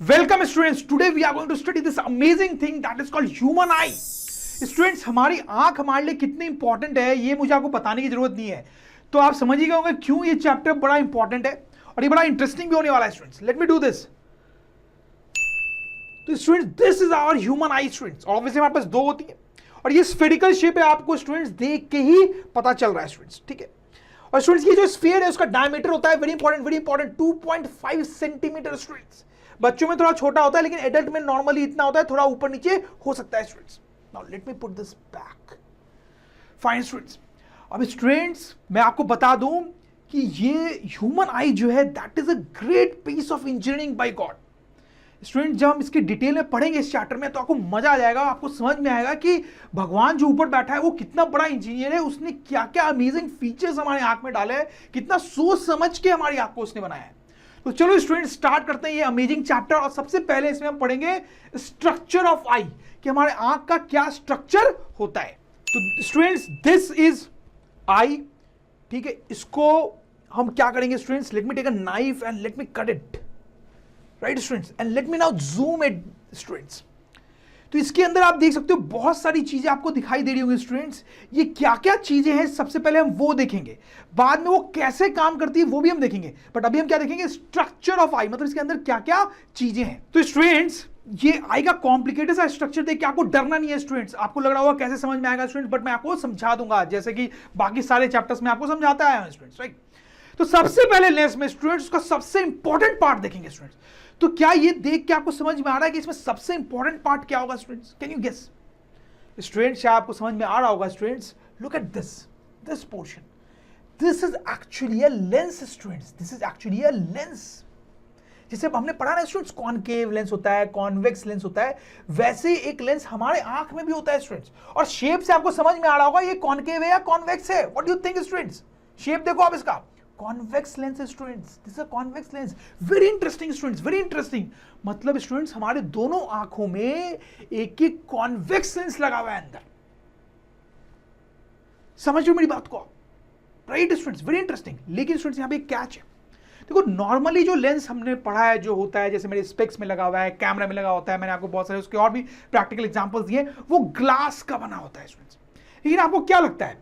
Welcome students, today we are going to study this amazing thing that is called human eye. Students, हमारी आंख हमारे लिए कितनी important है ये मुझे आपको बताने की जरूरत नहीं है, तो आप समझ ही गए होंगे क्यों ये चैप्टर बड़ा इंपॉर्टेंट है और ये बड़ा इंटरेस्टिंग भी होने वाला है। Students, let me do this. तो students, this is our human eye. Students, obviously हमारे पास दो होती है और ये स्फेरिकल शेप है, आपको स्टूडेंट्स देख के ही पता चल रहा है। स्टूडेंट्स, ठीक है। और स्टूडेंट्स, ये जो स्फीयर है उसका डायमीटर होता है वेरी इंपॉर्टेंट 2.5 सेंटीमीटर। स्टूडेंट्स, बच्चों में थोड़ा छोटा होता है लेकिन एडल्ट में नॉर्मली इतना होता है, थोड़ा ऊपर नीचे हो सकता है। Students, now let me put this back. Fine students, अब स्टूडेंट्स मैं आपको बता दूं कि ये ह्यूमन आई जो है that is a great piece of engineering by God. Student, जब हम इसकी डिटेल में पढ़ेंगे इस चैप्टर में तो आपको मजा आ जाएगा, आपको समझ में आएगा कि भगवान जो ऊपर बैठा है वो कितना बड़ा इंजीनियर है, उसने क्या क्या अमेजिंग फीचर्स हमारी आंख में डाले हैं, कितना सोच समझ के हमारी आंख को उसने बनाया है। तो चलो स्टूडेंट स्टार्ट करते हैं ये अमेजिंग चैप्टर। और सबसे पहले इसमें हम पढ़ेंगे स्ट्रक्चर ऑफ आई, कि हमारे आंख का क्या स्ट्रक्चर होता है। तो स्टूडेंट्स, दिस इज आई, ठीक है। इसको हम क्या करेंगे students, let me take a knife and let me cut it, right students, and let me now zoom it. Students, तो इसके अंदर आप देख सकते हो बहुत सारी चीजें आपको दिखाई दे रही होंगी। स्टूडेंट्स, ये क्या क्या चीजें हैं सबसे पहले हम वो देखेंगे, बाद में वो कैसे काम करती है वो भी हम देखेंगे, बट अभी हम क्या देखेंगे, स्ट्रक्चर ऑफ आई, मतलब इसके अंदर क्या क्या चीजें हैं। तो स्टूडेंट्स, ये आई का कॉम्प्लिकेटेड सा स्ट्रक्चर देख के आपको डरना नहीं है। स्टूडेंट्स, आपको लग रहा होगा कैसे समझ में आएगा स्टूडेंट्स, बट मैं आपको समझा दूंगा जैसे कि बाकी सारे चैप्टर्स में आपको समझाता आया हूं स्टूडेंट्स, राइट। तो सबसे पहले लेंस में स्टूडेंट्स उसका सबसे इंपॉर्टेंट पार्ट देखेंगे। स्टूडेंट्स, तो क्या ये देख के आपको समझ में आ रहा है कि इसमें सबसे इंपॉर्टेंट पार्ट क्या होगा? Students, can you guess? Students, क्या आपको समझ में आ रहा होगा? Students, look at this portion, this is actually a lens. Students, this is actually a lens. जैसे हमने पढ़ा ना स्टूडेंट्स, कॉनकेव लेंस होता है, कॉन्वेक्स लेंस होता है, वैसे एक लेंस हमारे आंख में भी होता है स्टूडेंट्स। और शेप से आपको समझ में आ रहा होगा ये कॉनकेव है या कॉन्वेक्स है। What do you think students? Shape देखो आप इसका, कॉन्वेक्स लेंस है students, this is a convex lens. Very interesting students, very interesting. मतलब स्टूडेंट्स, हमारे दोनों आंखों में एक एक कॉन्वेक्स लेंस लगा हुआ है अंदर। समझ लो मेरी बात को, राइट स्टूडेंट्स, वेरी इंटरेस्टिंग। लेकिन स्टूडेंट्स, यहां पे एक कैच है। देखो, नॉर्मली जो लेंस हमने पढ़ा है जो होता है, जैसे मेरे स्पेक्स में लगा हुआ है, कैमरा में लगा होता है, मैंने आपको बहुत सारे उसके और भी प्रैक्टिकल एग्जांपल्स दिए, वो ग्लास का बना होता है स्टूडेंट्स। लेकिन आपको क्या लगता है,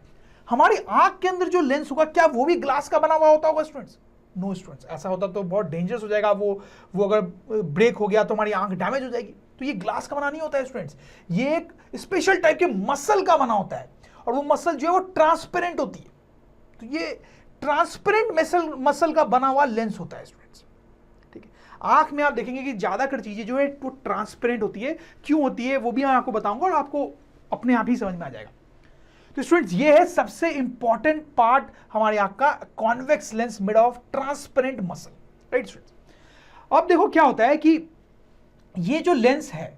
हमारी आंख के अंदर जो लेंस होगा क्या वो भी ग्लास का बना हुआ होता होगा स्टूडेंट्स? नो स्टूडेंट्स, ऐसा होता तो बहुत डेंजरस हो जाएगा। वो अगर ब्रेक हो गया तो हमारी आंख डैमेज हो जाएगी। तो ये ग्लास का बना नहीं होता है स्टूडेंट्स, ये एक स्पेशल टाइप के मसल का बना होता है, और वो मसल जो है वो ट्रांसपेरेंट होती है। तो ये ट्रांसपेरेंट मसल का बना हुआ लेंस होता है स्टूडेंट्स, ठीक है। आंख में आप देखेंगे कि ज्यादातर चीजें जो है वो ट्रांसपेरेंट होती है। क्यों होती है वो भी मैं आपको बताऊंगा और आपको अपने आप ही समझ में आ जाएगा। तो स्टूडेंट्स, ये है सबसे इंपॉर्टेंट पार्ट हमारी आंख का, convex lens made of transparent muscle, right students. अब देखो क्या होता है कि ये जो लेंस है,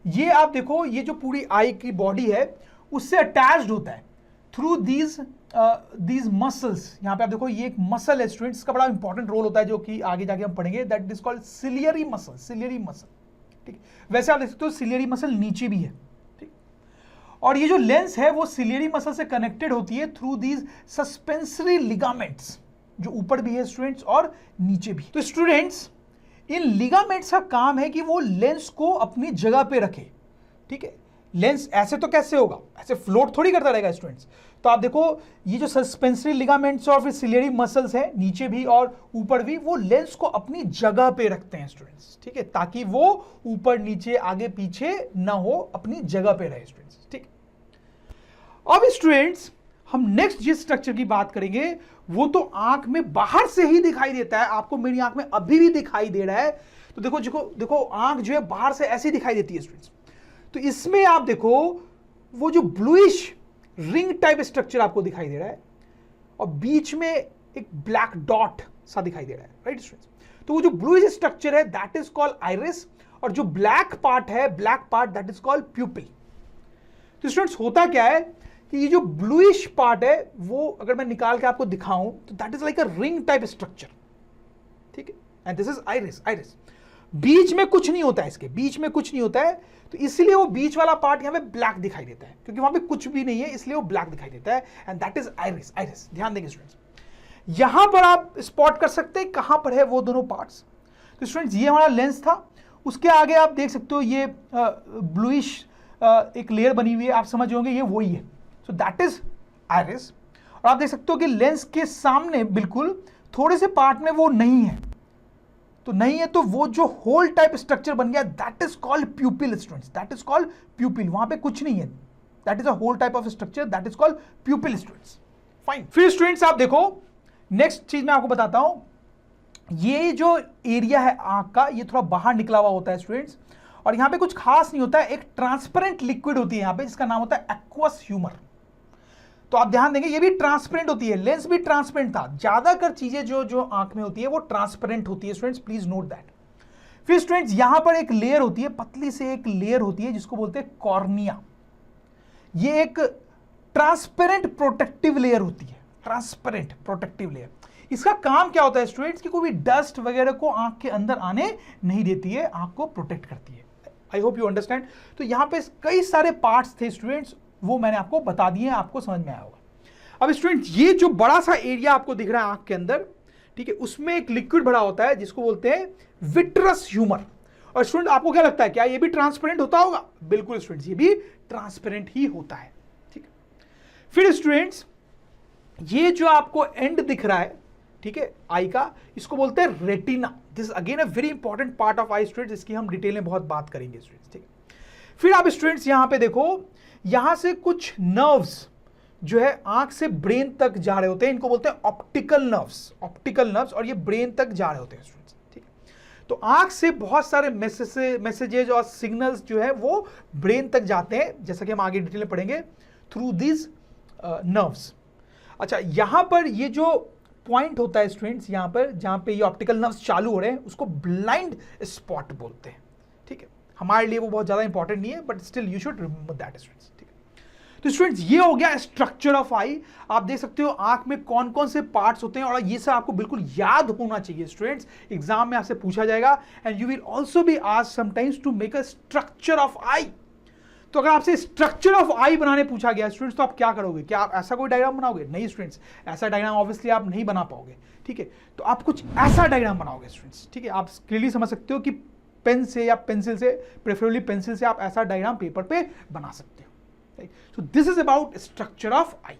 ये आप देखो, ये जो पूरी आई की बॉडी है उससे अटैच्ड होता है थ्रू दीज मसल्स। यहां पे आप देखो, ये एक मसल है स्टूडेंट्स, इसका बड़ा इंपॉर्टेंट रोल होता है जो कि आगे जाके हम पढ़ेंगे, that is called ciliary muscle, ciliary muscle, ठीक। वैसे आप देख सकते हो सिलियरी मसल नीचे भी है, ठीक। और ये जो लेंस है वो सिलियरी मसल से कनेक्टेड होती है थ्रू दीज सस्पेंसरी लिगामेंट्स, जो ऊपर भी है स्टूडेंट्स और नीचे भी। तो स्टूडेंट्स, इन लिगामेंट्स का काम है कि वो लेंस को अपनी जगह पे रखे, ठीक है। लेंस ऐसे तो कैसे होगा, ऐसे फ्लोट थोड़ी करता रहेगा स्टूडेंट्स। तो आप देखो, ये जो सस्पेंसरी लिगामेंट्स और फिर सिलियरी मसल्स हैं नीचे भी और ऊपर भी, वो लेंस को अपनी जगह पे रखते हैं स्टूडेंट्स, ठीक है, ताकि वो ऊपर नीचे आगे पीछे ना हो, अपनी जगह पे रहे स्टूडेंट्स, ठीक। अब स्टूडेंट्स, हम नेक्स्ट जिस स्ट्रक्चर की बात करेंगे वो तो आंख में बाहर से ही दिखाई देता है। आपको मेरी आंख में अभी भी दिखाई दे रहा है। तो देखो आंख जो है बाहर से ऐसी दिखाई देती है स्टूडेंट्स। तो इसमें आप देखो वो जो ब्लूइश रिंग टाइप स्ट्रक्चर आपको दिखाई दे रहा है और बीच में एक ब्लैक डॉट सा दिखाई दे रहा है, राइट स्टूडेंट्स। तो वो जो ब्लूइश स्ट्रक्चर है दैट इज कॉल्ड आइरिस, और जो ब्लैक पार्ट है, black part, that is called प्यूपिल। तो स्टूडेंट्स, होता क्या है कि ये जो ब्लूइश पार्ट है वो अगर मैं निकाल के आपको दिखाऊं तो that is like a ring type structure, ठीक है, and this is iris. Iris बीच में कुछ नहीं होता है, इसके बीच में कुछ नहीं होता है, तो इसलिए वो बीच वाला पार्ट यहां पे ब्लैक दिखाई देता है, क्योंकि वहां पे कुछ भी नहीं है इसलिए वो ब्लैक दिखाई देता है, and that is iris. Iris, ध्यान देंगे स्टूडेंट्स, यहां पर आप स्पॉट कर सकते हैं कहां पर है वो दोनों पार्ट्स। तो स्टूडेंट्स ये हमारा लेंस था, उसके आगे आप देख सकते हो ये ब्लूइश एक लेयर बनी हुई है, आप समझ होंगे ये वही है। So that is iris. और आप देख सकते हो कि लेंस के सामने बिल्कुल थोड़े से पार्ट में वो नहीं है, तो नहीं है, तो वो जो होल टाइप स्ट्रक्चर बन गया that is called प्यूपिल students, that is called प्यूपिल। वहां पे कुछ नहीं है, that is a whole type of structure, that is called प्यूपिल students. Fine. फिर स्टूडेंट्स आप देखो नेक्स्ट चीज मैं आपको बताता हूं, ये जो एरिया है आंख का ये थोड़ा बाहर निकला हुआ होता है स्टूडेंट्स, और यहां पे कुछ खास नहीं होता है, एक ट्रांसपेरेंट लिक्विड होती है यहां पे जिसका नाम होता है एक्वस ह्यूमर। तो आप ध्यान देंगे ये भी ट्रांसपेरेंट होती है, लेंस भी ट्रांसपेरेंट था, ज्यादातर चीजें जो जो आंख में होती है वो ट्रांसपेरेंट होती है स्टूडेंट्स, प्लीज नोट दैट। फिर स्टूडेंट्स यहां पर एक लेयर होती है, पतली से एक लेयर होती है जिसको बोलते हैं कॉर्निया। ये एक ट्रांसपेरेंट प्रोटेक्टिव लेयर होती है, ट्रांसपेरेंट प्रोटेक्टिव लेयर। इसका काम क्या होता है स्टूडेंट्स कि कोई भी डस्ट वगैरह को आंख के अंदर आने नहीं देती है, आंख को प्रोटेक्ट करती है। आई होप यू अंडरस्टैंड। तो यहां पे कई सारे पार्ट्स थे स्टूडेंट्स, वो मैंने आपको बता दिए, आपको समझ में आया होगा। अब स्टूडेंट्स ये जो बड़ा सा एरिया आपको दिख रहा है आंख के अंदर, ठीक है, उसमें एक लिक्विड भरा होता है जिसको बोलते हैं विट्रस ह्यूमर। और स्टूडेंट आपको क्या लगता है, क्या ये भी ट्रांसपेरेंट होता होगा? बिल्कुल स्टूडेंट्स, ये भी ट्रांसपेरेंट ही होता है। ठीक है, फिर स्टूडेंट्स ये जो आपको एंड दिख रहा है, ठीक है, आई का, इसको बोलते हैं retina. This again a very important part of I students, इसकी हम डिटेल में बहुत बात करेंगे स्टूडेंट्स। ठीक है, फिर आप स्टूडेंट्स यहां पे देखो, यहां से कुछ नर्व्स जो है आंख से ब्रेन तक जा रहे होते हैं, इनको बोलते हैं ऑप्टिकल नर्व्स, ऑप्टिकल नर्व्स, और ये ब्रेन तक जा रहे होते हैं स्टूडेंट्स। ठीक है, तो आंख से बहुत सारे मैसेजेज और सिग्नल्स जो है वो ब्रेन तक जाते हैं, जैसा कि हम आगे डिटेल में पढ़ेंगे, थ्रू दिस नर्व्स। अच्छा, यहां पर ये जो पॉइंट होता है स्टूडेंट्स, यहां पर जहां पे ये ऑप्टिकल नर्व्स चालू हो रहे हैं उसको ब्लाइंड स्पॉट बोलते हैं। ठीक है, हमारे लिए वो बहुत ज्यादा इंपॉर्टेंट नहीं है, but still you should remember that students. ठीक है, तो स्टूडेंट्स ये हो गया स्ट्रक्चर ऑफ आई। आप देख सकते हो आंख में कौन कौन से पार्ट्स होते हैं, और ये सब आपको बिल्कुल याद होना चाहिए स्टूडेंट्स, एग्जाम में आपसे पूछा जाएगा, and you will also be asked sometimes to make a structure of eye. तो अगर आपसे स्ट्रक्चर ऑफ आई बनाने पूछा गया स्टूडेंट्स, तो आप क्या करोगे? क्या आप ऐसा कोई डायग्राम बनाओगे? नहीं स्टूडेंट्स, ऐसा डायग्राम ऑब्वियसली आप नहीं बना पाओगे। ठीक है, तो आप कुछ ऐसा डायग्राम बनाओगे स्टूडेंट्स। ठीक है, आप क्लियरली समझ सकते हो कि पेन से या पेंसिल से, प्रेफरेबली पेंसिल से, आप ऐसा डायग्राम पेपर पे बना सकते हो। So this is about structure of eye.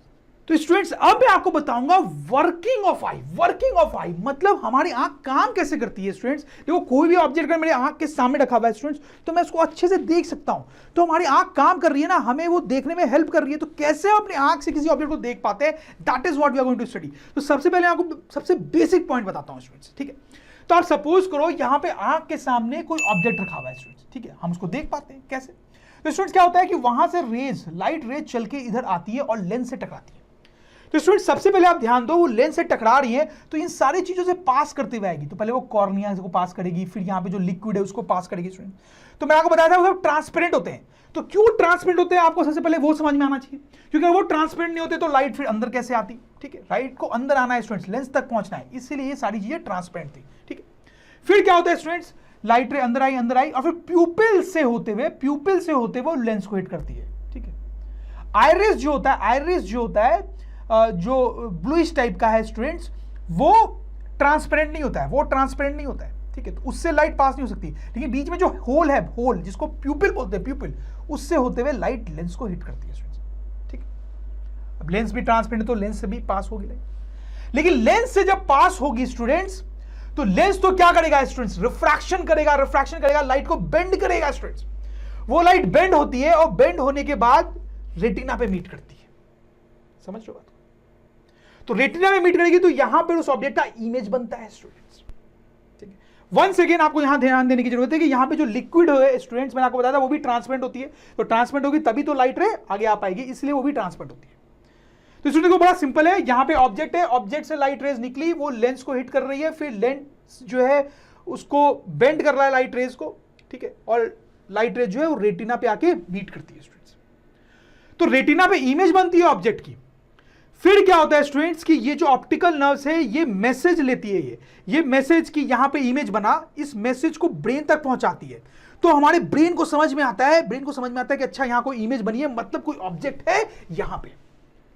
तो स्टूडेंट्स अब मैं आपको बताऊंगा working of eye. Working of eye मतलब हमारी आंख काम कैसे करती है स्टूडेंट्स। देखो, कोई भी ऑब्जेक्ट अगर मेरे आंख के सामने रखा हुआ है स्टूडेंट्स, तो मैं उसको अच्छे से देख सकता हूं, तो हमारी आंख काम कर रही है ना, हमें वो देखने में हेल्प कर रही है। तो कैसे हम अपनी आंख से किसी ऑब्जेक्ट को देख पाते हैं, that is what we are going to study. तो सबसे पहले आपको सबसे बेसिक पॉइंट बताता हूं स्टूडेंट्स। ठीक है, तो आप सपोज करो यहां पे आंख के सामने कोई ऑब्जेक्ट रखा हुआ है स्टूडेंट्स। ठीक है, हम उसको देख पाते हैं कैसे? तो स्टूडेंट्स क्या होता है कि वहां से रेज, लाइट रेज चल के इधर आती है और लेंस से टकराती है। तो स्टूडेंट्स सबसे पहले आप ध्यान दो, वो लेंस से टकरा रही है तो इन सारी चीजों से पास करते हुए आएगी। तो पहले वो कॉर्निया को पास करेगी, फिर यहाँ पे जो लिक्विड है उसको पास करेगी स्टूडेंट। तो मैं आपको बताया था वो सब ट्रांसपेरेंट होते हैं। तो क्यों ट्रांसपेरेंट होते हैं आपको सबसे पहले वो समझ में आना चाहिए, क्योंकि अगर वो ट्रांसपेरेंट नहीं होते तो लाइट फिर अंदर कैसे आती। ठीक है, लाइट को अंदर आना है स्टूडेंट्स, लेंस तक पहुंचना है, इसलिए ये सारी चीजें ट्रांसपेरेंट थी। ठीक है, फिर क्या होता है स्टूडेंट्स, लाइट रे अंदर आई और फिर प्यूपिल से होते हुए वो लेंस को हिट करती है। ठीक है, आइरिस जो होता है जो ब्लूइश टाइप का है स्टूडेंट्स, वो ट्रांसपेरेंट नहीं होता है। ठीक है, तो उससे लाइट पास नहीं हो सकती, लेकिन बीच में जो होल है, होल जिसको प्यूपिल बोलते हैं, प्यूपिल, उससे होते हुए लाइट लेंस को हिट करती है स्टूडेंट्स। ठीक है, अब लेंस भी ट्रांसपेरेंट, तो लेंस से भी पास होगी लाइट। लेकिन लेंस से जब पास होगी स्टूडेंट्स, तो लेंस तो क्या करेगा स्टूडेंट्स, रिफ्रैक्शन करेगा, लाइट को बेंड करेगा स्टूडेंट्स। वो लाइट बेंड होती है और बेंड होने के बाद रेटिना पे मीट करती है। समझ रहे हो बात? तो रेटिना में मीट करेगी तो यहां पर उस ऑब्जेक्ट का इमेज बनता है स्टूडेंट्स। ठीक है, वंस अगेन आपको यहां ध्यान देने की जरूरत है कि यहां पे जो लिक्विड है स्टूडेंट्स, मैंने आपको बताया था वो भी ट्रांसपेरेंट होती है। तो ट्रांसपेरेंट होगी तभी तो लाइट रे आगे आ पाएगी, इसलिए वो भी ट्रांसपेरेंट होती है। तो स्टूडेंट को बड़ा सिंपल है, यहां पे ऑब्जेक्ट है, ऑब्जेक्ट से लाइट रेज निकली, वो लेंस को हिट कर रही है, फिर लेंस जो है उसको बेंड कर रहा है लाइट रेज को। ठीक है, और लाइट रेज जो है वो रेटिना पे आके मीट करती है स्टूडेंट्स। तो रेटिना पे इमेज बनती है ऑब्जेक्ट की। फिर क्या होता है स्टूडेंट्स कि ये जो ऑप्टिकल नर्व्स है ये मैसेज लेती है, ये मैसेज की यहां पे इमेज बना, इस मैसेज को ब्रेन तक पहुंचाती है। तो हमारे ब्रेन को समझ में आता है कि अच्छा यहां कोई इमेज बनी है, मतलब कोई ऑब्जेक्ट है यहां पे।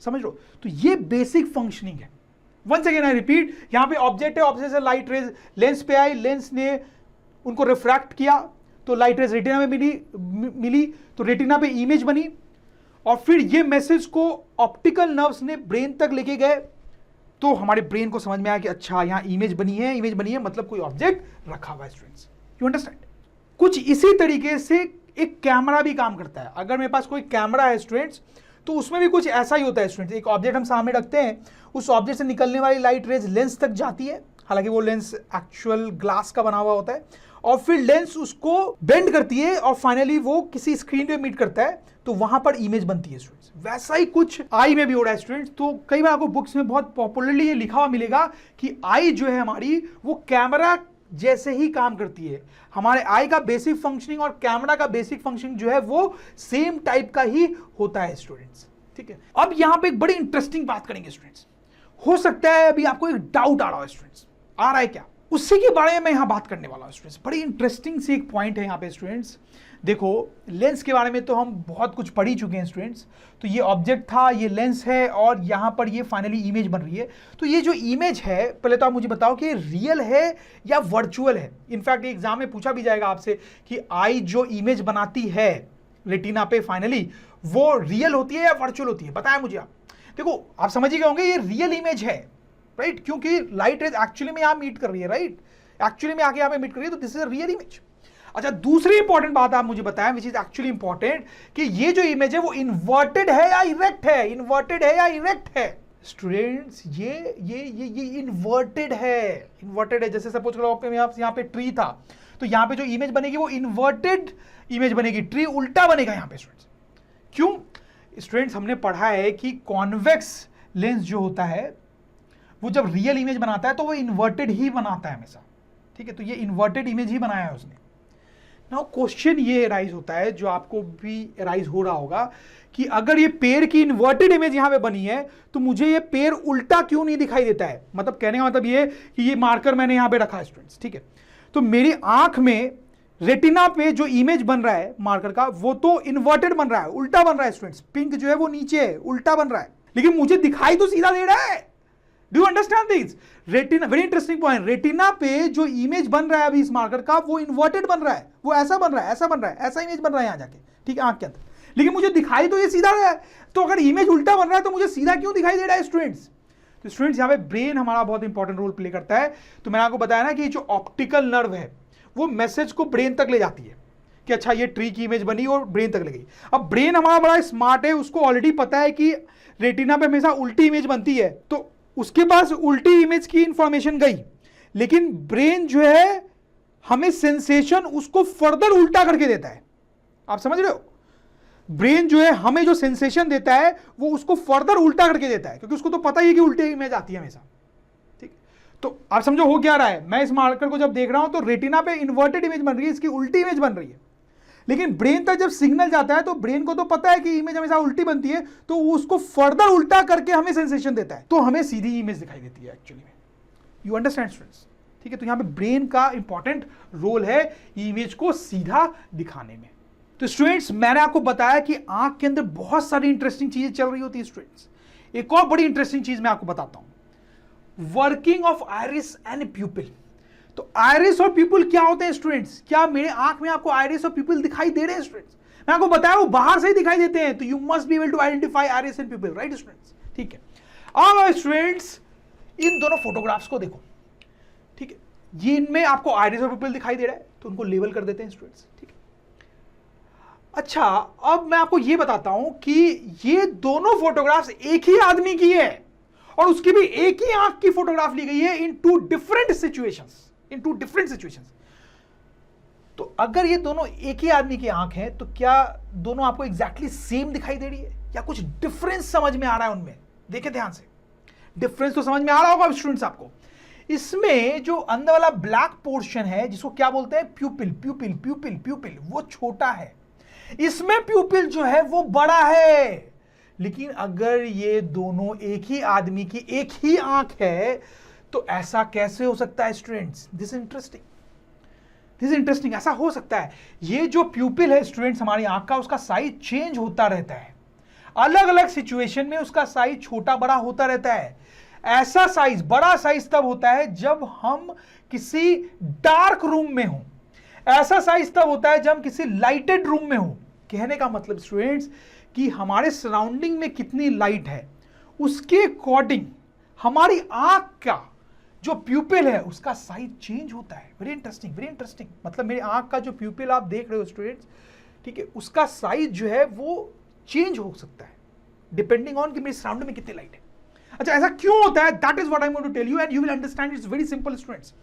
समझ लो, तो ये बेसिक फंक्शनिंग है। वंस अगेन आई रिपीट, यहां पे ऑब्जेक्ट है, ऑब्जेक्ट से लाइट रेज लेंस पे आई, लेंस ने उनको रिफ्रैक्ट किया तो लाइट रेज रेटिना में मिली तो रेटिना पे इमेज बनी, और फिर ये मैसेज को ऑप्टिकल नर्व्स ने ब्रेन तक लेके गए, तो हमारे ब्रेन को समझ में आया कि अच्छा यहां इमेज बनी है मतलब कोई ऑब्जेक्ट रखा हुआ है स्टूडेंट्स। You understand? कुछ इसी तरीके से एक कैमरा भी काम करता है। अगर मेरे पास कोई कैमरा है स्टूडेंट्स, तो उसमें भी कुछ ऐसा ही होता है स्टूडेंट्स। एक ऑब्जेक्ट हम सामने रखते हैं, उस ऑब्जेक्ट से निकलने वाली लाइट रेज लेंस तक जाती है, हालांकि वो लेंस एक्चुअल ग्लास का बना हुआ होता है, और फिर लेंस उसको बेंड करती है और फाइनली वो किसी स्क्रीन पे मीट करता है, तो वहां पर इमेज बनती है स्टूडेंट्स। वैसा ही कुछ आई में भी हो रहा है स्टूडेंट्स। तो कई बार आपको बुक्स में बहुत पॉपुलरली ये लिखा हुआ मिलेगा कि आई जो है हमारी, वो कैमरा जैसे ही काम करती है। हमारे आई का बेसिक फंक्शनिंग और कैमरा का बेसिक फंक्शनिंग जो है वो सेम टाइप का ही होता है स्टूडेंट्स। ठीक है, अब यहां पे एक बड़ी इंटरेस्टिंग बात करेंगे स्टूडेंट्स। हो सकता है अभी आपको एक डाउट आ रहा हो स्टूडेंट्स, आ रहा है क्या, उसी के बारे में मैं यहां बात करने वाला हूं स्टूडेंट्स। बड़ी इंटरेस्टिंग सी एक पॉइंट है यहां पे स्टूडेंट्स। देखो, लेंस के बारे में तो हम बहुत कुछ पढ़ ही चुके हैं स्टूडेंट्स। तो ये ऑब्जेक्ट था, ये लेंस है, और यहां पर ये फाइनली इमेज बन रही है। तो ये जो इमेज है, पहले तो आप मुझे बताओ कि रियल है या वर्चुअल है। इनफैक्ट एग्जाम में पूछा भी जाएगा आपसे कि आई जो इमेज बनाती है रेटिना पे फाइनली, वो रियल होती है या वर्चुअल होती है, बताएं मुझे आप। देखो, आप समझ ही गए होंगे ये रियल इमेज है, राइट, क्योंकि लाइट रेज एक्चुअली में यहां मीट कर रही है, राइट, एक्चुअली में आके यहां पे मीट कर रही है, तो this is a real image. अच्छा, दूसरी इंपॉर्टेंट बात आप मुझे बताएं, विच इज एक्चुअली इंपॉर्टेंट, कि ये जो इमेज है वो इन्वर्टेड है या इरेक्ट है, इन्वर्टेड है या इरेक्ट है स्टूडेंट्स। ये इन्वर्टेड है, इन्वर्टेड है। जैसे सपोज करो आपके यहाँ पे ट्री था, तो यहाँ पे जो इमेज बनेगी वो इन्वर्टेड इमेज बनेगी, ट्री उल्टा बनेगा यहाँ पे स्टूडेंट्स। क्यों स्टूडेंट्स? हमने पढ़ा है कि कॉन्वेक्स लेंस जो होता है वो जब रियल इमेज बनाता है तो वो इन्वर्टेड ही बनाता है हमेशा। ठीक है, तो ये इन्वर्टेड इमेज ही बनाया है उसने। नाउ क्वेश्चन ये राइज होता है, जो आपको भी राइज हो रहा होगा, कि अगर ये पेड़ की इन्वर्टेड इमेज यहां पे बनी है तो मुझे ये पेड़ उल्टा क्यों नहीं दिखाई देता है। मतलब कहने का मतलब ये कि ये मार्कर मैंने यहां पे रखा है स्टूडेंट्स, ठीक है, तो मेरी आंख में रेटिना पे जो इमेज बन रहा है मार्कर का, वो तो इन्वर्टेड बन रहा है, उल्टा बन रहा है स्टूडेंट्स। पिंक जो है वो नीचे है, उल्टा बन रहा है, लेकिन मुझे दिखाई तो सीधा दे रहा है। Do you understand this? Retina, very interesting point, retina पे जो इमेज बन रहा है अभी इस मार्कर का, वो इन्वर्टेड बन रहा है, वो ऐसा बन रहा है, ऐसा बन रहा है, ऐसा इमेज बन रहा है यहां जाके, ठीक है, आंख के अंदर, लेकिन मुझे दिखाई तो ये सीधा रहा है। तो अगर इमेज उल्टा बन रहा है तो मुझे सीधा क्यों दिखाई दे रहा है स्टूडेंट्स? तो स्टूडेंट्स यहाँ पे ब्रेन हमारा बहुत इंपॉर्टेंट रोल प्ले करता है। तो मैंने आपको बताया ना कि जो ऑप्टिकल नर्व है वो मैसेज को ब्रेन तक ले जाती है कि अच्छा ये ट्री की इमेज बनी और ब्रेन तक ले गई। अब ब्रेन हमारा बड़ा स्मार्ट है, उसको ऑलरेडी पता है कि रेटिना पे हमेशा उल्टी इमेज बनती है, तो उसके पास उल्टी इमेज की इंफॉर्मेशन गई, लेकिन ब्रेन जो है हमें सेंसेशन उसको फर्दर उल्टा करके देता है। आप समझ रहे हो? ब्रेन जो है हमें जो सेंसेशन देता है वो उसको फर्दर उल्टा करके देता है, क्योंकि उसको तो पता ही है कि उल्टी इमेज आती है हमेशा। ठीक, तो आप समझो हो क्या रहा है, मैं इस मार्कर को जब देख रहा हूं तो रेटिना पे इन्वर्टेड इमेज बन रही है, इसकी उल्टी इमेज बन रही है, लेकिन ब्रेन तक जब सिग्नल जाता है तो ब्रेन को तो पता है कि इमेज हमेशा उल्टी बनती है, तो वो उसको फर्दर उल्टा करके हमें सेंसेशन देता है, तो हमें सीधी इमेज दिखाई देती है एक्चुअली में। You understand students? ठीक है, तो यहां पे ब्रेन का इंपॉर्टेंट रोल है इमेज को सीधा दिखाने में। तो स्टूडेंट्स, मैंने आपको बताया कि आंख के अंदर बहुत सारी इंटरेस्टिंग चीजें चल रही होती है स्टूडेंट्स। एक और बड़ी इंटरेस्टिंग चीज मैं आपको बताता हूं, वर्किंग ऑफ आइरिस एंड प्यूपिल। तो आइरिस और प्यूपिल क्या होते हैं स्टूडेंट्स? क्या मेरे आंख में आपको आइरिस और प्यूपिल दिखाई दे रहे हैं स्टूडेंट्स? मैं आपको बताया वो बाहर से ही दिखाई देते हैं, तो you must be able to identify iris and pupil, right students? ठीक है, अब स्टूडेंट्स इन दोनों फोटोग्राफ्स को देखो, ठीक है, ये इनमें आपको आइरिस और प्यूपिल दिखाई दे रहा है, तो उनको लेबल कर देते हैं स्टूडेंट्स, ठीक है। अच्छा, अब मैं आपको ये बताता हूं कि ये दोनों फोटोग्राफ्स एक ही आदमी की है, और उसकी भी एक ही आंख की फोटोग्राफ ली गई है in two different situations, in two different situations. तो अगर ये दोनों एक ही आदमी की आंख है, तो क्या दोनों आपको एग्जैक्टली सेम दिखाई दे रही है या कुछ डिफरेंस समझ में आ रहा है उनमें? देखें ध्यान से, डिफरेंस तो समझ में आ रहा होगा स्टूडेंट्स आपको। इसमें जो अंदर वाला ब्लैक पोर्शन है, जिसको क्या बोलते हैं, प्यूपिल, प्यूपिल प्यूपिल प्यूपिल, वो छोटा है। इसमें प्यूपिल जो है वो बड़ा है। लेकिन अगर ये दोनों एक ही आदमी की एक ही आंख है, तो ऐसा कैसे हो सकता है students? This interesting, this interesting. ऐसा हो सकता है, ये जो प्यूपिल है स्टूडेंट्स हमारी आंख का, उसका साइज चेंज होता रहता है, अलग अलग सिचुएशन में उसका साइज छोटा बड़ा होता रहता है। ऐसा साइज, बड़ा साइज तब होता है जब हम किसी डार्क रूम में हों, ऐसा साइज तब होता है जब हम किसी लाइटेड रूम में हो। कहने का मतलब स्टूडेंट्स कि हमारे सराउंडिंग में कितनी लाइट है उसके अकॉर्डिंग हमारी आंख का जो प्यूपिल है उसका साइज चेंज होता है। Very interesting, very interesting. मतलब मेरी आंख का जो प्यूपिल आप देख रहे हो स्टूडेंट्स, ठीक है, उसका साइज जो है वो चेंज हो सकता है डिपेंडिंग ऑन कि मेरी सराउंडिंग में कितनी लाइट है। अच्छा, ऐसा क्यों होता है? That is what I am going to tell you and you will understand. It's very simple students.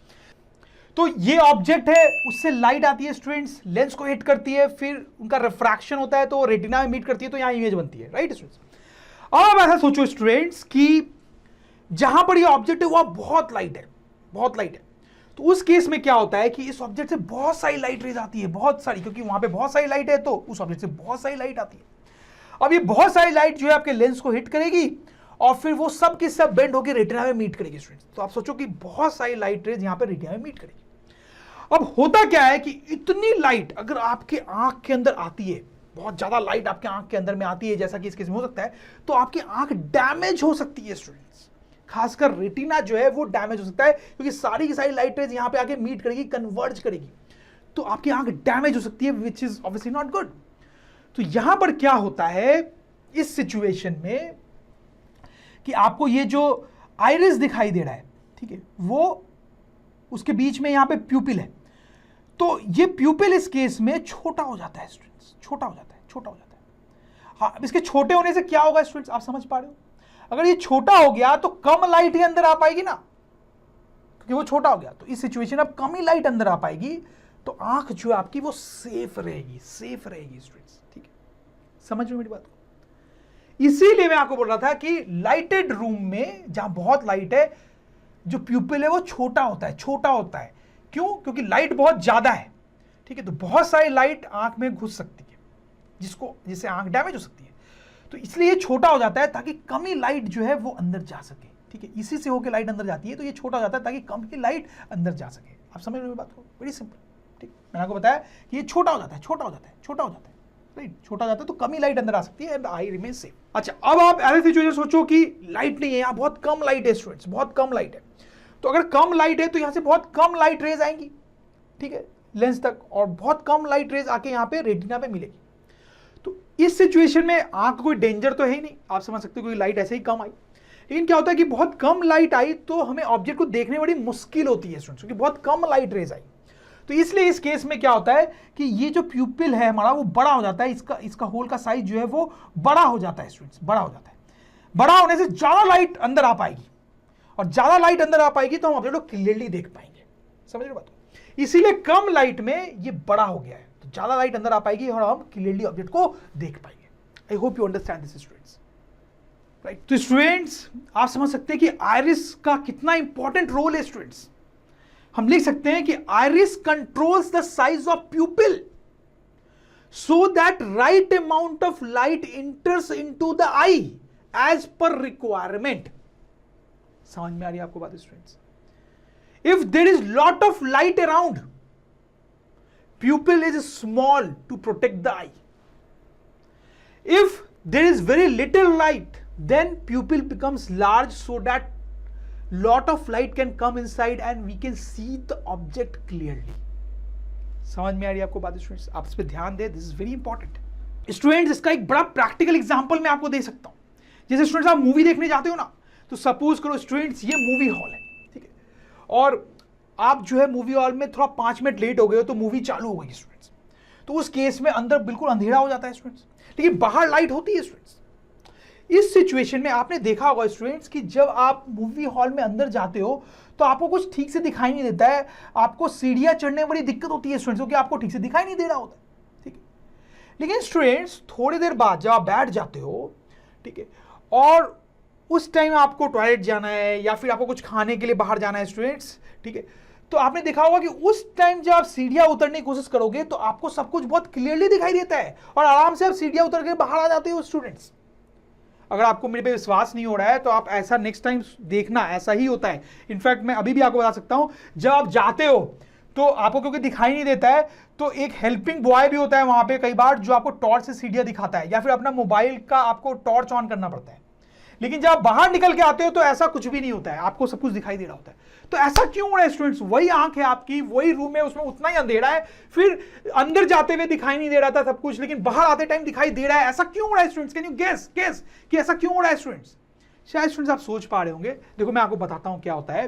तो ये ऑब्जेक्ट है, उससे लाइट आती है स्टूडेंट्स, लेंस को हिट करती है, फिर उनका रिफ्रैक्शन होता है तो रेटिना में मीट करती है, तो यहां इमेज बनती है, राइट स्टूडेंट्स। अब ऐसा सोचो स्टूडेंट्स कि जहां पर ये ऑब्जेक्ट है वहां बहुत लाइट है, बहुत लाइट है। तो उस केस में क्या होता है कि इस ऑब्जेक्ट से बहुत सारी लाइट रेज आती है, बहुत सारी, क्योंकि वहां पे बहुत सारी लाइट है तो उस ऑब्जेक्ट से बहुत सारी लाइट आती है। अब ये बहुत सारी लाइट जो है आपके लेंस को हिट करेगी और फिर वो सब के सब बेंड होकर रेटिना में मीट करेगी स्टूडेंट्स। तो आप सोचो कि बहुत सारी लाइट रेज यहां पर रेटिना में मीट करेगी। अब होता क्या है कि इतनी लाइट अगर आपके आंख के अंदर आती है, बहुत ज्यादा लाइट आपके आंख के अंदर में आती है, जैसा कि इस केस में हो सकता है, तो आपकी आंख डैमेज हो सकती है स्टूडेंट्स। खासकर रेटिना जो है वो डैमेज हो सकता है क्योंकि सारी की सारी लाइट रेज यहां पे आके मीट करेगी, कन्वर्ज करेगी, तो आपकी आंख डैमेज हो सकती है, which is obviously not good. तो यहां पर क्या होता है इस सिचुएशन में कि आपको ये जो आइरिस दिखाई दे रहा है, ठीक है, वो उसके बीच में यहां पे प्यूपिल है, तो ये प्यूपिल इस केस में छोटा हो जाता है स्टूडेंट्स, छोटा हो जाता है, छोटा हो जाता है। हाँ, इसके छोटे होने से क्या होगा स्टूडेंट्स, आप समझ पा रहे हो? अगर ये छोटा हो गया तो कम लाइट ही अंदर आ पाएगी ना, क्योंकि वो छोटा हो गया। तो इस सिचुएशन में अब कम ही लाइट अंदर आ पाएगी, तो आंख जो है आपकी वो सेफ रहेगी, सेफ रहेगी स्टूडेंट्स, ठीक है? समझ रहे हो मेरी बात को? इसीलिए मैं आपको बोल रहा था कि लाइटेड रूम में जहां बहुत लाइट है, जो प्यूपिल है वो छोटा होता है, छोटा होता है। क्यों? क्योंकि लाइट बहुत ज्यादा है, ठीक है, तो बहुत सारी लाइट आंख में घुस सकती है, जिससे आंख डैमेज हो सकती है। तो इसलिए छोटा हो जाता है ताकि कम ही लाइट जो है वो अंदर जा सके, ठीक है, इसी से होकर लाइट अंदर जाती है, तो ये छोटा हो जाता है ताकि कम ही लाइट अंदर जा सके। आप समझ रहे हो बात को? वेरी सिंपल, ठीक। मैंने आपको बताया कि ये छोटा हो जाता है, छोटा हो जाता है, छोटा हो जाता है, राइट, छोटा हो जाता है तो कम ही लाइट अंदर आ सकती है एंड आई रिमेन सेफ। अच्छा, अब आप ऐसे सिचुएशन सोचो कि लाइट नहीं है, यहाँ बहुत कम लाइट है स्टूडेंट्स, बहुत कम लाइट है। तो अगर कम लाइट है तो यहां से बहुत कम लाइट रेज आएंगी, ठीक है, लेंस तक, और बहुत कम लाइट रेज आके यहां पे रेटिना पे मिलेगी। तो इस सिचुएशन में आंख कोई डेंजर तो है ही नहीं, आप समझ सकते हो, कोई लाइट ऐसे ही कम आई। लेकिन क्या होता है कि बहुत कम लाइट आई तो हमें ऑब्जेक्ट को देखने में बड़ी मुश्किल होती है स्टूडेंट्स, क्योंकि बहुत कम लाइट रेज आई। तो इसलिए इस केस में क्या होता है कि ये जो प्यूपिल है हमारा वो बड़ा हो जाता है, इसका होल का साइज जो है वो बड़ा हो जाता है स्टूडेंट्स, बड़ा हो जाता है। बड़ा होने से ज्यादा लाइट अंदर आ पाएगी, और ज्यादा लाइट अंदर आ पाएगी तो हम ऑब्जेक्ट को क्लियरली देख पाएंगे। समझ रहे बात? इसीलिए कम लाइट में ये बड़ा हो गया है, तो ज्यादा लाइट अंदर आ पाएगी और हम क्लियरली ऑब्जेक्ट को देख पाएंगे। आई hope you understand this students, right? तो स्टूडेंट्स आप समझ सकते हैं कि आइरिस का कितना इंपॉर्टेंट रोल है स्टूडेंट्स। हम लिख सकते हैं कि iris controls the size of pupil so that right amount of light enters into the eye as per requirement. समझ में आ रही है आपको बात students? If there is lot of light around, pupil is small to protect the eye. If there is very little light, then pupil becomes large so that lot of light can come inside and we can see the object clearly. समझ में आ रही है आपको बात students? आप इस पे ध्यान दें, this is very important students. इसका एक बड़ा प्रैक्टिकल एग्जांपल मैं आपको दे सकता हूं। जैसे स्टूडेंट्स आप मूवी देखने जाते हो ना, तो सपोज करो स्टूडेंट्स ये मूवी हॉल है, ठीक है, और आप जो है मूवी हॉल में थोड़ा 5 मिनट लेट हो गए हो तो मूवी चालू हो गई स्टूडेंट्स। तो उस केस में अंदर बिल्कुल अंधेरा हो जाता है स्टूडेंट्स, लेकिन बाहर लाइट होती है स्टूडेंट्स। इस सिचुएशन में आपने देखा होगा स्टूडेंट्स कि जब आप मूवी हॉल में अंदर जाते हो तो आपको कुछ ठीक से दिखाई नहीं देता है, आपको सीढ़ियां चढ़ने में बड़ी दिक्कत होती है स्टूडेंट्स, क्योंकि आपको ठीक से दिखाई नहीं दे रहा होता, ठीक है। लेकिन स्टूडेंट्स थोड़ी देर बाद जब आप बैठ जाते हो, ठीक है, और उस टाइम आपको टॉयलेट जाना है या फिर आपको कुछ खाने के लिए बाहर जाना है स्टूडेंट्स, ठीक है, तो आपने देखा होगा कि उस टाइम जब आप सीढ़ियां उतरने की कोशिश करोगे तो आपको सब कुछ बहुत क्लियरली दिखाई देता है और आराम से आप सीढ़ियां उतर के बाहर आ जाते हो स्टूडेंट्स। अगर आपको मेरे पे विश्वास नहीं हो रहा है तो आप ऐसा नेक्स्ट टाइम देखना, ऐसा ही होता है। इनफैक्ट मैं अभी भी आपको बता सकता हूं, जब आप जाते हो तो आपको क्योंकि दिखाई नहीं देता है तो एक हेल्पिंग बॉय भी होता है वहां पे कई बार, जो आपको टॉर्च से सीढ़ियां दिखाता है, या फिर अपना मोबाइल का आपको टॉर्च ऑन करना पड़ता है। लेकिन जब आप बाहर निकल के आते हो तो ऐसा कुछ भी नहीं होता है, आपको सब कुछ दिखाई दे रहा होता है। तो ऐसा क्यों हो रहा है स्टूडेंट्स? वही आंख है आपकी, वही रूम है, उसमें उतना ही अंधेरा है, फिर अंदर जाते हुए दिखाई नहीं दे रहा था सब कुछ, लेकिन बाहर आते टाइम दिखाई दे रहा है। ऐसा क्यों हो रहा है स्टूडेंट्स? कैन यू गेस कि ऐसा क्यों हो रहा है स्टूडेंट्स? शायद स्टूडेंट्स आप सोच पा रहे होंगे। देखो मैं आपको बताता हूं क्या होता है,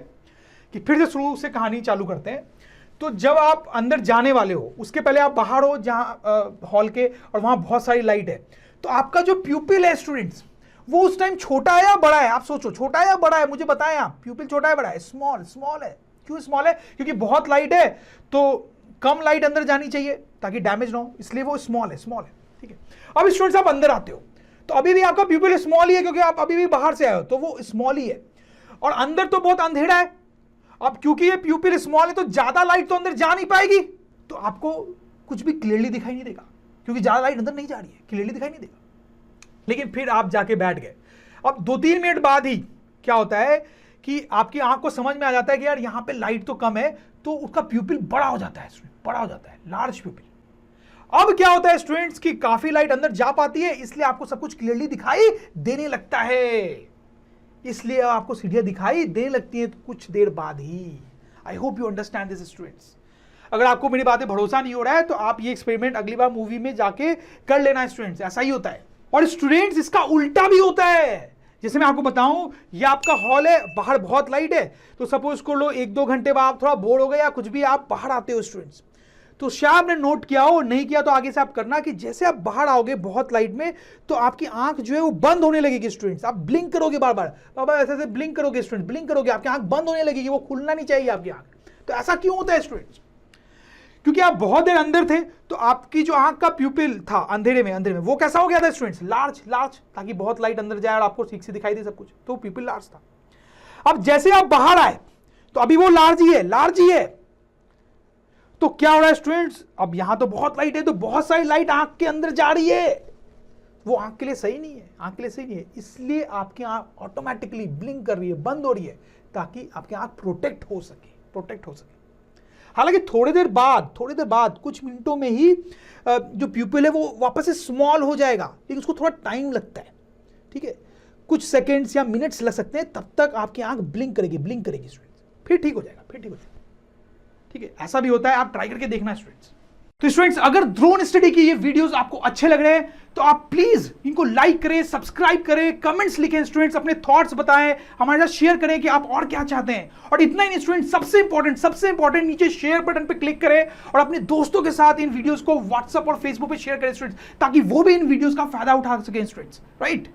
कि फिर से शुरू से कहानी चालू करते हैं। तो जब आप अंदर जाने वाले हो, उसके पहले आप बाहर हो जहां हॉल के, और वहां बहुत सारी लाइट है, तो आपका जो प्यूपिल है स्टूडेंट्स, वो उस टाइम छोटा है या बड़ा है? आप सोचो, छोटा है या बड़ा है? मुझे बताएं आप, प्यूपिल छोटा है बड़ा है? स्मॉल है। क्यों स्मॉल है? क्योंकि बहुत लाइट है, तो कम लाइट अंदर जानी चाहिए ताकि डैमेज ना हो, इसलिए वो स्मॉल है। ठीक है। अब स्टूडेंट्स आप अंदर आते हो तो अभी भी आपका प्यूपिल स्मॉल ही है, क्योंकि आप अभी भी बाहर से आए हो, तो वो स्मॉल ही है। और अंदर तो बहुत अंधेरा है। अब क्योंकि ये प्यूपिल स्मॉल है तो ज्यादा लाइट तो अंदर जा नहीं पाएगी, तो आपको कुछ भी क्लियरली दिखाई नहीं देगा, क्योंकि ज्यादा लाइट अंदर नहीं जा रही है, क्लियरली दिखाई नहीं देगा। लेकिन फिर आप जाके बैठ गए। अब 2-3 मिनट बाद ही क्या होता है कि आपकी आंख को समझ में आ जाता है कि यार यहां पे लाइट तो कम है, तो उसका प्यूपिल बड़ा हो जाता है, बड़ा हो जाता है, लार्ज प्यूपिल। अब क्या होता है स्टूडेंट्स की काफी लाइट अंदर जा पाती है, इसलिए आपको सब कुछ क्लियरली दिखाई देने लगता है, इसलिए आपको सीढ़ियां दिखाई देने लगती हैं कुछ देर बाद ही। I hope you understand this students. अगर आपको मेरी बातें भरोसा नहीं हो रहा है तो आप ये एक्सपेरिमेंट अगली बार मूवी में जाके कर लेना स्टूडेंट्स, ऐसा ही होता है। और स्टूडेंट्स इसका उल्टा भी होता है। जैसे मैं आपको बताऊं, ये आपका हॉल है, बाहर बहुत लाइट है, तो सपोज कर लो 1-2 घंटे बाद आप थोड़ा बोर हो गए या कुछ भी, आप बाहर आते हो स्टूडेंट्स, तो शायद आपने नोट किया हो, नहीं किया तो आगे से आप करना, कि जैसे आप बाहर आओगे बहुत लाइट में, तो आपकी आंख जो है वो बंद होने लगेगी स्टूडेंट्स। आप ब्लिंक करोगे बार बार ऐसे ऐसे ब्लिंक करोगे स्टूडेंट, ब्लिंक करोगे, आपकी आंख बंद होने लगेगी, वो खुलना नहीं चाहिए आपकी आंख। तो ऐसा क्यों होता है स्टूडेंट्स? क्योंकि आप बहुत देर अंदर थे, तो आपकी जो आंख का प्यूपिल था अंधेरे में वो कैसा हो गया था स्टूडेंट्स? लार्ज, ताकि बहुत लाइट अंदर जाए और आपको ठीक से दिखाई दे सब कुछ, तो प्यूपिल लार्ज था। अब जैसे आप बाहर आए तो अभी वो लार्ज ही है। तो क्या हो रहा है स्टूडेंट्स? अब यहां तो बहुत लाइट है, तो बहुत सारी लाइट आंख के अंदर जा रही है, वो आंख के लिए सही नहीं है, इसलिए आपकी आंख ऑटोमेटिकली ब्लिंक कर रही है, बंद हो रही है, ताकि आपकी आंख प्रोटेक्ट हो सके। हालांकि थोड़ी देर बाद कुछ मिनटों में ही जो प्यूपिल है वो वापस से स्मॉल हो जाएगा, लेकिन उसको थोड़ा टाइम लगता है। ठीक है, कुछ सेकेंड्स या मिनट्स लग सकते हैं, तब तक आपकी आंख ब्लिंक करेगी स्टूडेंट्स, फिर ठीक हो जाएगा। ठीक है, ऐसा भी होता है, आप ट्राई करके देखना स्टूडेंट्स। तो स्टूडेंट्स, अगर ड्रोन स्टडी की ये वीडियोस आपको अच्छे लग रहे हैं तो आप प्लीज इनको लाइक करें, सब्सक्राइब करें, कमेंट्स लिखें स्टूडेंट्स, अपने थॉट्स बताएं, हमारे साथ शेयर करें कि आप और क्या चाहते हैं। और इतना ही नहीं स्टूडेंट्स, सबसे इंपॉर्टेंट नीचे शेयर बटन पे क्लिक करें और अपने दोस्तों के साथ इन वीडियोस को व्हाट्सएप और फेसबुक पे शेयर करें स्टूडेंट्स, ताकि वो भी इन वीडियोस का फायदा उठा सकें स्टूडेंट्स, राइट।